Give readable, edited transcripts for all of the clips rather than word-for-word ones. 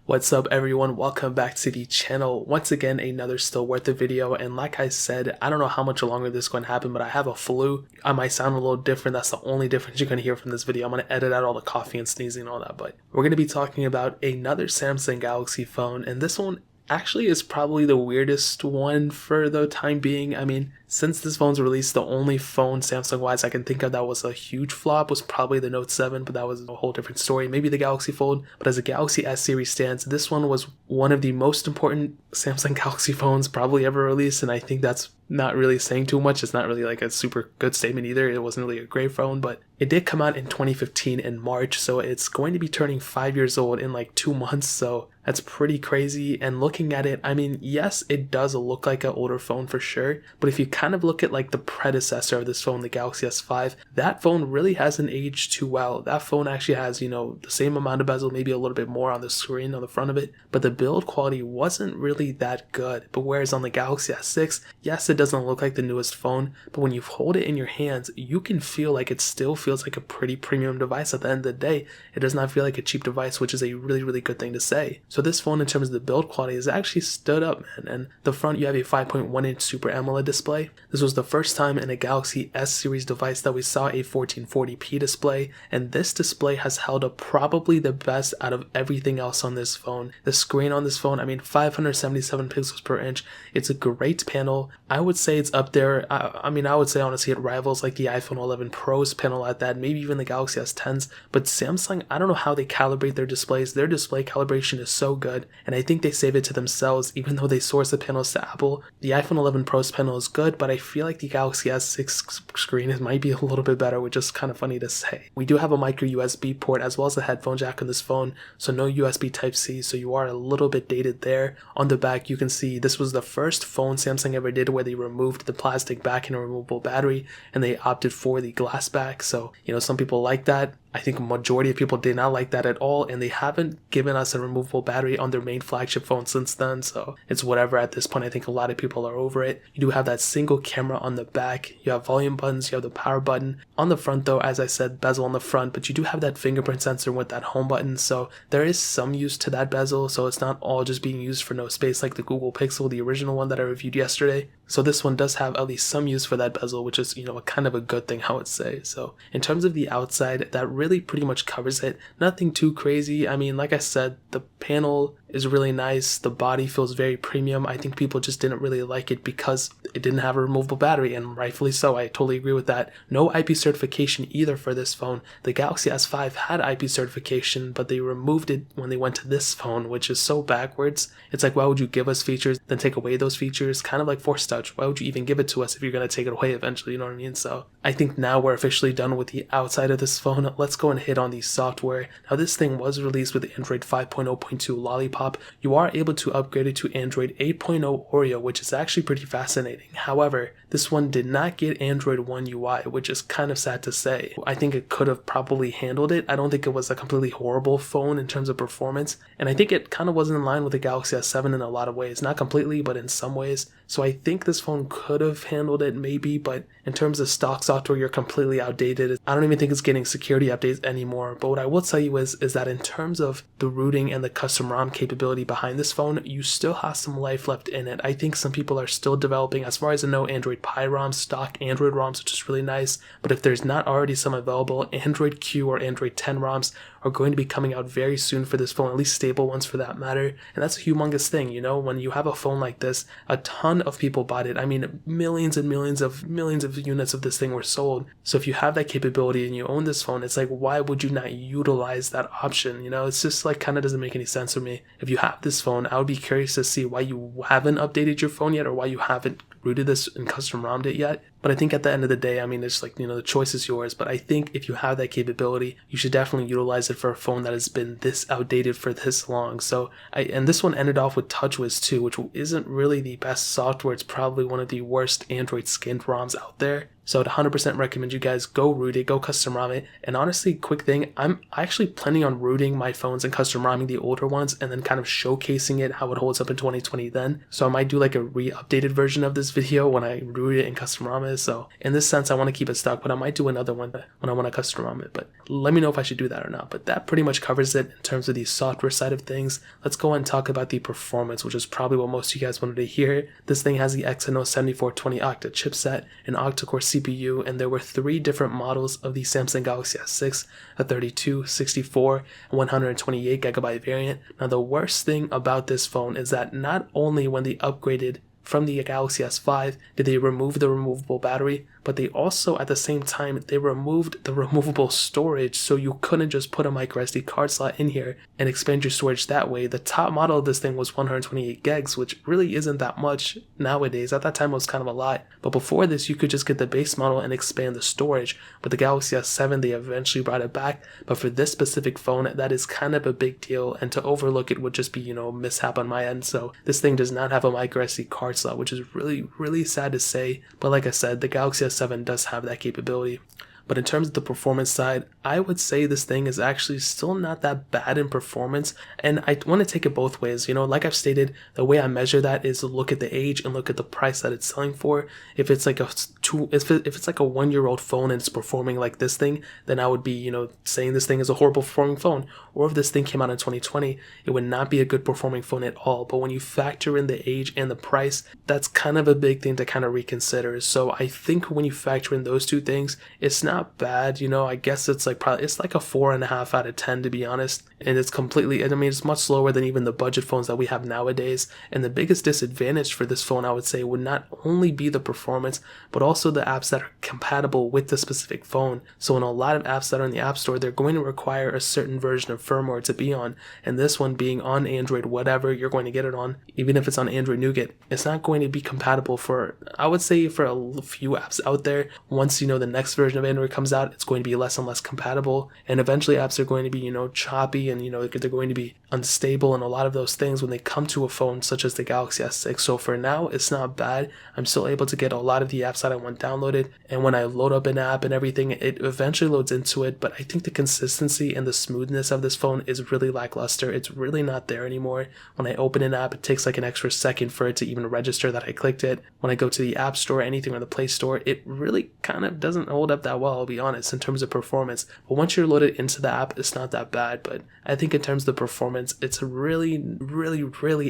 What's up everyone, welcome back to the channel. Once again, another still worth a video, and like I said, I don't know how much longer this is going to happen, but I have a flu. I might sound a little different. That's the only difference you're going to hear from this video. I'm going to edit out all the coughing and sneezing and all that, but we're going to be talking about another Samsung Galaxy phone, and this one actually is probably the weirdest one for the time being. I mean, since this phone's released, the only phone Samsung-wise I can think of that was a huge flop was probably the Note 7, but that was a whole different story. Maybe the Galaxy Fold, but as a Galaxy S series stands, this one was one of the most important Samsung Galaxy phones probably ever released, and I think that's not really saying too much. It's not really like a super good statement either. It wasn't really a great phone, but it did come out in 2015 in March, so it's going to be turning 5 years old in like 2 months, so that's pretty crazy. And looking at it, I mean, yes, it does look like an older phone for sure, but if you kind of look at like the predecessor of this phone, the Galaxy S5, that phone really hasn't aged too well. That phone actually has, the same amount of bezel, maybe a little bit more on the screen on the front of it, but the build quality wasn't really that good. But whereas on the Galaxy S6, yes, it doesn't look like the newest phone, but when you hold it in your hands, you can feel like it still feels like a pretty premium device. At the end of the day, it does not feel like a cheap device, which is a really, really good thing to say. So this phone, in terms of the build quality, has actually stood up, man. And the front, you have a 5.1-inch Super AMOLED display. This was the first time in a Galaxy S series device that we saw a 1440p display, and this display has held up probably the best out of everything else on this phone. The screen on this phone, I mean, 577 pixels per inch. It's a great panel. I would say it's up there. I would say honestly it rivals like the iPhone 11 Pro's panel at that, maybe even the Galaxy S10s. But Samsung, I don't know how they calibrate their displays. Their display calibration is so good, and I think they save it to themselves, even though they source the panels to Apple. The iPhone 11 Pro's panel is good, but I feel like the Galaxy S6 screen might be a little bit better, which is kind of funny to say. We do have a micro USB port as well as a headphone jack on this phone, so no USB Type-C, so you are a little bit dated there. On the back, you can see this was the first phone Samsung ever did where they removed the plastic back and a removable battery, and they opted for the glass back. So, some people like that. I think a majority of people did not like that at all, and they haven't given us a removable battery on their main flagship phone since then, so it's whatever at this point. I think a lot of people are over it. You do have that single camera on the back, you have volume buttons, you have the power button. On the front though, as I said, bezel on the front, but you do have that fingerprint sensor with that home button, so there is some use to that bezel, so it's not all just being used for no space like the Google Pixel, the original one that I reviewed yesterday. So this one does have at least some use for that bezel, which is, a kind of a good thing, I would say. So in terms of the outside, that really pretty much covers it. Nothing too crazy. I mean, like I said, the panel is really nice. The body feels very premium. I think people just didn't really like it because it didn't have a removable battery, and rightfully so. I totally agree with that. No IP certification either for this phone. The Galaxy S5 had IP certification, but they removed it when they went to this phone, which is so backwards. It's like, why would you give us features then take away those features? Kind of like Force Touch. Why would you even give it to us if you're going to take it away eventually? You know what I mean? So I think now we're officially done with the outside of this phone. Let's go and hit on the software. Now this thing was released with Android 5.0.2 Lollipop. You are able to upgrade it to Android 8.0 Oreo, which is actually pretty fascinating. However, this one did not get Android One UI, which is kind of sad to say. I think it could have probably handled it. I don't think it was a completely horrible phone in terms of performance, and I think it kind of wasn't in line with the Galaxy S7 in a lot of ways. Not completely, but in some ways. So I think this phone could have handled it maybe, but in terms of stock software, you're completely outdated. I don't even think it's getting security updates anymore. But what I will tell you is that in terms of the rooting and the custom ROM capability behind this phone, you still have some life left in it. I think some people are still developing, as far as I know, Android Pie ROMs, stock Android ROMs, which is really nice. But if there's not already some available, Android Q or Android 10 ROMs are going to be coming out very soon for this phone, at least stable ones for that matter. And that's a humongous thing, when you have a phone like this, a ton of people bought it. I mean, millions and millions of units of this thing were sold. So if you have that capability and you own this phone, it's like, why would you not utilize that option? It's just like kind of doesn't make any sense for me. If you have this phone, I would be curious to see why you haven't updated your phone yet, or why you haven't rooted this and custom ROMmed it yet. But I think at the end of the day, I mean, it's like, the choice is yours. But I think if you have that capability, you should definitely utilize it for a phone that has been this outdated for this long. So, and this one ended off with TouchWiz 2, which isn't really the best software. It's probably one of the worst Android skinned ROMs out there. So I'd 100% recommend you guys go root it, go custom ROM it. And honestly, quick thing, I'm actually planning on rooting my phones and custom ROMing the older ones and then kind of showcasing it, how it holds up in 2020 then. So I might do like a re-updated version of this video when I root it and custom ROM it. So in this sense, I want to keep it stuck, but I might do another one when I want to custom ROM it. But let me know if I should do that or not. But that pretty much covers it in terms of the software side of things. Let's go and talk about the performance, which is probably what most of you guys wanted to hear. This thing has the Exynos 7420 octa chipset, an octa-core CPU, and there were 3 different models of the Samsung Galaxy S6, a 32, 64, and 128GB variant. Now the worst thing about this phone is that not only when they upgraded from the Galaxy S5 did they remove the removable battery, but they also at the same time they removed the removable storage, so you couldn't just put a micro SD card slot in here and expand your storage that way. The top model of this thing was 128 gigs, which really isn't that much nowadays. At that time it was kind of a lot, but before this you could just get the base model and expand the storage. With the Galaxy S7 they eventually brought it back, but for this specific phone that is kind of a big deal, and to overlook it would just be, mishap on my end. So this thing does not have a micro SD card slot, which is really sad to say, but like I said, the Galaxy S7 does have that capability. But in terms of the performance side, I would say this thing is actually still not that bad in performance. And I want to take it both ways. Like I've stated, the way I measure that is to look at the age and look at the price that it's selling for. If it's like if it's like a 1-year-old phone and it's performing like this thing, then I would be, saying this thing is a horrible performing phone. Or if this thing came out in 2020, it would not be a good performing phone at all. But when you factor in the age and the price, that's kind of a big thing to kind of reconsider. So I think when you factor in those two things, it's not bad. I guess it's like it's like a 4.5 out of 10 to be honest. And it's completely, it's much slower than even the budget phones that we have nowadays. And the biggest disadvantage for this phone, I would say, would not only be the performance, but also the apps that are compatible with the specific phone. So in a lot of apps that are in the App Store, they're going to require a certain version of firmware to be on. And this one being on Android, whatever you're going to get it on, even if it's on Android Nougat, it's not going to be compatible for, I would say, for a few apps out there. Once, the next version of Android comes out, it's going to be less and less compatible. And eventually apps are going to be, choppy and, they're going to be unstable and a lot of those things when they come to a phone such as the Galaxy S6. So for now, it's not bad. I'm still able to get a lot of the apps that I want downloaded. And when I load up an app and everything, it eventually loads into it. But I think the consistency and the smoothness of this phone is really lackluster. It's really not there anymore. When I open an app, it takes like an extra second for it to even register that I clicked it. When I go to the App Store, anything on the Play Store, it really kind of doesn't hold up that well, I'll be honest, in terms of performance. But once you're loaded into the app, it's not that bad. But I think in terms of the performance, it's really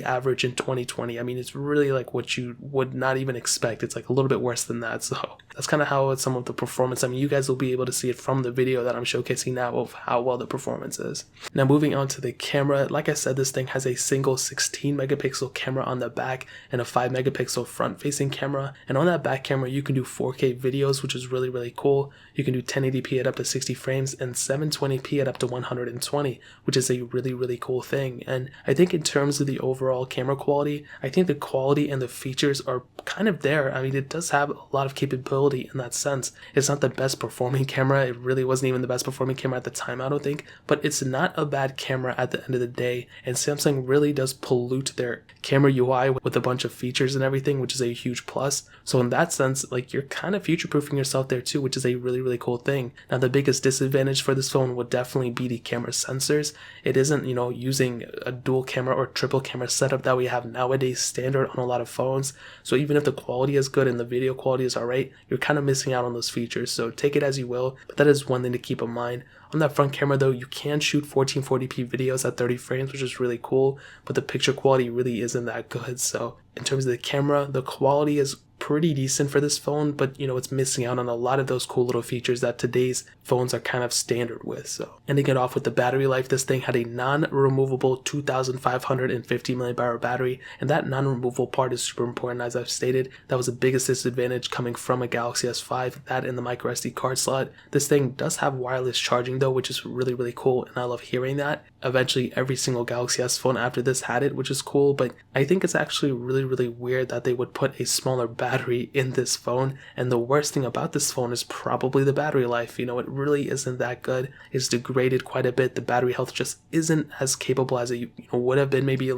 average in 2020. I mean, it's really like what you would not even expect. It's like a little bit worse than that. So that's kind of how it's some of the performance. I mean, you guys will be able to see it from the video that I'm showcasing now of how well the performance is. Now moving on to the camera, like I said, this thing has a single 16 megapixel camera on the back and a 5 megapixel front facing camera. And on that back camera, you can do 4K videos, which is really cool. You can do 1080p at up to 60 frames and 720p at up to 120, which is a really cool thing. And I think in terms of the overall camera quality, I think the quality and the features are kind of there. I mean, it does have a lot of capability in that sense. It's not the best performing camera. It really wasn't even the best performing camera at the time, I don't think, but it's not a bad camera at the end of the day. And Samsung really does pollute their camera UI with a bunch of features and everything, which is a huge plus. So in that sense, like, you're kind of future-proofing yourself there too, which is a really cool thing. Now, the biggest disadvantage for this phone would definitely be the camera sensors. It isn't, using a dual camera or triple camera setup that we have nowadays standard on a lot of phones. So even if the quality is good and the video quality is alright, you're kind of missing out on those features. So take it as you will, but that is one thing to keep in mind. On that front camera though, you can shoot 1440p videos at 30 frames, which is really cool, but the picture quality really isn't that good. So in terms of the camera, the quality is pretty decent for this phone, but it's missing out on a lot of those cool little features that today's phones are kind of standard with. So ending it off with the battery life, this thing had a non-removable 2550 mAh battery, and that non-removable part is super important. As I've stated, that was the biggest disadvantage coming from a Galaxy S5, that in the micro SD card slot. This thing does have wireless charging though, which is really cool, and I love hearing that. Eventually every single Galaxy S phone after this had it, which is cool, but I think it's actually really weird that they would put a smaller battery in this phone. And the worst thing about this phone is probably the battery life. It really isn't that good. It's degraded quite a bit. The battery health just isn't as capable as it would have been maybe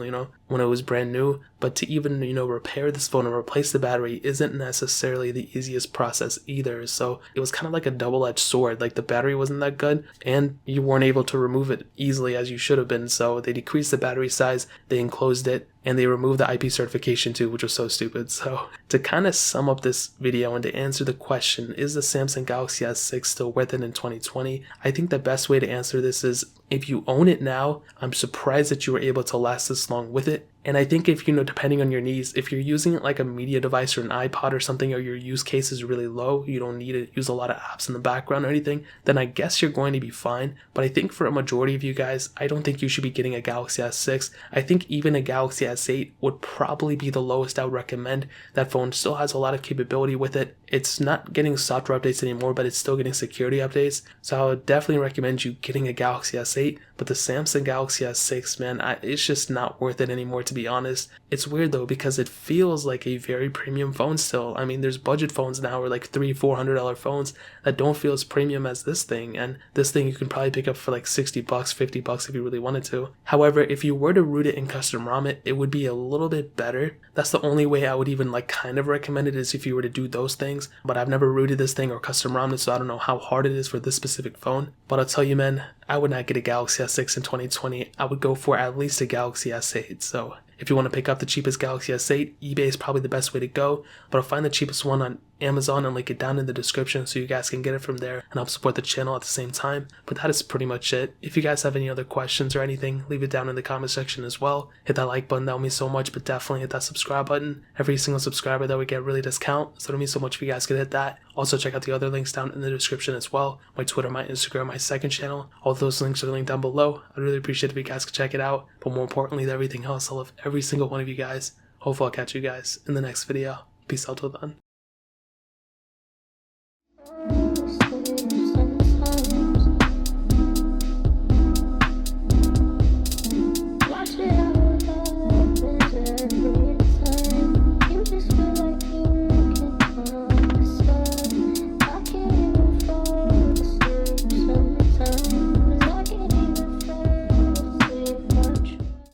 when it was brand new, but to even, repair this phone and replace the battery isn't necessarily the easiest process either. So it was kind of like a double-edged sword. Like the battery wasn't that good and you weren't able to remove it easily as you should have been. So they decreased the battery size, they enclosed it, and they removed the IP certification too, which was so stupid. So to kind of sum up this video and to answer the question, is the Samsung Galaxy S6 still worth it in 2020? I think the best way to answer this is, if you own it now, I'm surprised that you were able to last this long with it. And I think if, depending on your needs, if you're using it like a media device or an iPod or something, or your use case is really low, you don't need to use a lot of apps in the background or anything, then I guess you're going to be fine. But I think for a majority of you guys, I don't think you should be getting a Galaxy S6. I think even a Galaxy S8 would probably be the lowest I would recommend. That phone still has a lot of capability with it. It's not getting software updates anymore, but it's still getting security updates. So I would definitely recommend you getting a Galaxy S8. But the Samsung Galaxy S6, man, it's just not worth it anymore, to be honest. It's weird though, because it feels like a very premium phone still. I mean, there's budget phones now, or like $300-$400 phones that don't feel as premium as this thing. And this thing you can probably pick up for like $60, $50 if you really wanted to. However, if you were to root it and custom ROM it, it would be a little bit better. That's the only way I would even like kind of recommend it, is if you were to do those things. But I've never rooted this thing or custom ROM it, so I don't know how hard it is for this specific phone. But I'll tell you, man, I would not get a Galaxy S6 in 2020. I would go for at least a Galaxy S8. So if you want to pick up the cheapest Galaxy S8, eBay is probably the best way to go. But I'll find the cheapest one on Amazon and link it down in the description so you guys can get it from there and help support the channel at the same time. But that is pretty much it. If you guys have any other questions or anything, leave it down in the comment section as well. Hit that like button, that would mean so much, but definitely hit that subscribe button. Every single subscriber that we get really does count, so it would mean so much if you guys could hit that. Also check out the other links down in the description as well. My Twitter, my Instagram, my second channel. All those links are linked down below. I'd really appreciate it if you guys could check it out. But more importantly than everything else, I love every single one of you guys. Hopefully I'll catch you guys in the next video. Peace out till then.